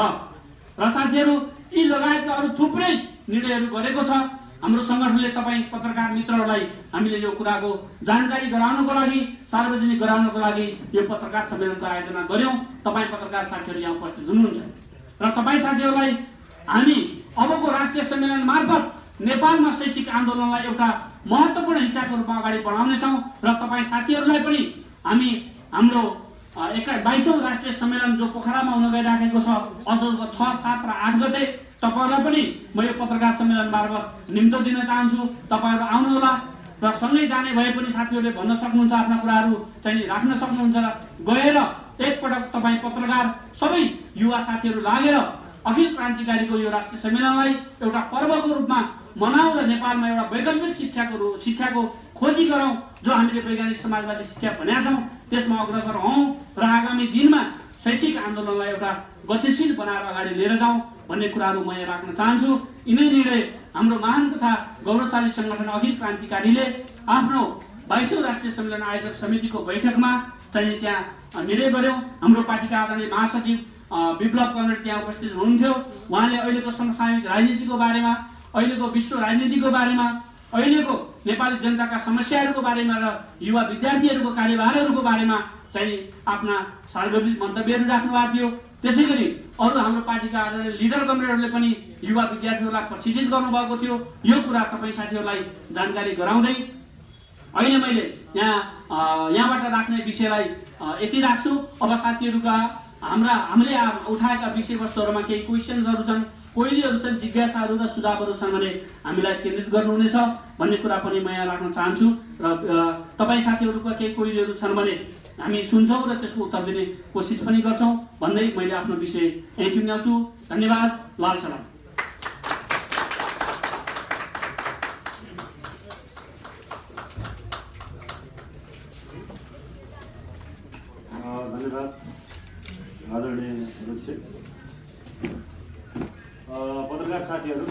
र साथीहरू, यी लगायतका अरू थुप्रै निर्णयहरू गरेको छ। हाम्रो सङ्गठनले तपाईँ पत्रकार मित्रहरूलाई हामीले यो कुराको जानकारी गराउनको लागि, सार्वजनिक गराउनको लागि यो पत्रकार सम्मेलनको आयोजना गर्यौँ। तपाईँ पत्रकार साथीहरू यहाँ उपस्थित हुनुहुन्छ र तपाईँ साथीहरूलाई हामी अबको राष्ट्रिय सम्मेलन मार्फत नेपालमा शैक्षिक आन्दोलनलाई एउटा महत्त्वपूर्ण हिस्साको रूपमा अगाडि बढाउनेछौँ र तपाईँ साथीहरूलाई पनि हामी हाम्रो 22औं राष्ट्रिय सम्मेलन जो पोखरामा हुन गइराखेको छ असोजको 6, 7 र 8 गते तपाईहरुलाई पनि म यो पत्रकार सम्मेलन मार्फत निम्तो दिन चाहन्छु। तपाईहरु आउनुहोला र सँगै जाने भए पनि साथीहरूले भन्न सक्नुहुन्छ, आफ्ना कुराहरू चाहिँ राख्न सक्नुहुन्छ र गएर एकपटक तपाईँ पत्रकार सबै युवा साथीहरू लागेर अखिल क्रान्तिकारीको यो राष्ट्रिय सम्मेलनलाई एउटा पर्वको रूपमा मनाऊ र नेपालमा एउटा वैज्ञानिक शिक्षाको खोजी गरौँ, जो हामीले वैज्ञानिक समाजवादी शिक्षा भनेका छौँ त्यसमा अग्रसर हौँ र आगामी दिनमा शैक्षिक आन्दोलनलाई एउटा गतिशील बनाएर अगाडि लिएर जाउँ भन्ने कुराहरू म यहाँ राख्न चाहन्छु। यिनै निर्णय हाम्रो महान तथा गौरवशाली सङ्गठन अखिल क्रान्तिकारीले आफ्नो 22औं राष्ट्रिय सम्मेलन आयोजक समितिको बैठकमा चाहिँ त्यहाँ निर्णय गर्यौँ। हाम्रो पार्टीका आदरणीय महासचिव विप्लव कमरेड त्यहाँ उपस्थित हुनुहुन्थ्यो। उहाँले अहिलेको समसामयिक राजनीतिको बारेमा, अहिलेको विश्व राजनीतिको बारेमा, अहिलेको नेपाली जनताका समस्याहरूको बारेमा र युवा विद्यार्थीहरूको कार्यभारहरूको बारेमा चाहिँ आफ्ना सार्वजनिक मन्तव्यहरू राख्नु भएको थियो। त्यसैगरी अरू हाम्रो पार्टीका आदरणीय लिडर कमरेडहरूले पनि युवा विद्यार्थीहरूलाई प्रशिक्षित गर्नुभएको थियो। यो कुरा तपाईँ साथीहरूलाई जानकारी गराउँदै अहिले मैले यहाँबाट राख्ने विषयलाई यति राख्छु। अब साथीहरूका हामीले उठाएका विषयवस्तुहरूमा केही क्वेसन्सहरू छन्, क्वेरीहरू छन्, जिज्ञासाहरू र सुझावहरू छन् भने हामीलाई केन्द्रित गर्नुहुनेछ भन्ने कुरा पनि म यहाँ राख्न चाहन्छु। र तपाईँ साथीहरूका केही क्वेरीहरू छन् भने हामी सुन्छौँ र त्यसको उत्तर दिने कोसिस पनि गर्छौँ भन्दै मैले आफ्नो विषय यहीँ टुङ्ग्याउँछु। धन्यवाद। लाल सलाम। धन्यवाद आदरणीय अध्यक्ष। पत्रकार साथीहरू,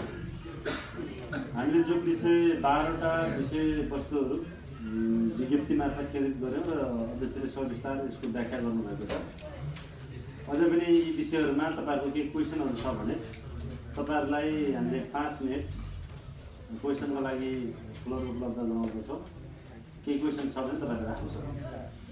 हामीले जो विषय 12वटा विषयवस्तुहरू विज्ञप्ति मार्फत केन्द्रित गऱ्यौँ र अध्यक्षले सविस्तार यसको व्याख्या गर्नुभएको छ। अझै पनि यी विषयहरूमा तपाईँहरूको केही क्वेसनहरू छ भने तपाईँहरूलाई हामीले 5 मिनट क्वेसनको लागि फ्लोर उपलब्ध गराउँदछौँ। केही क्वेसन छ भने तपाईँहरूले राख्नु सक्नुहुन्छ।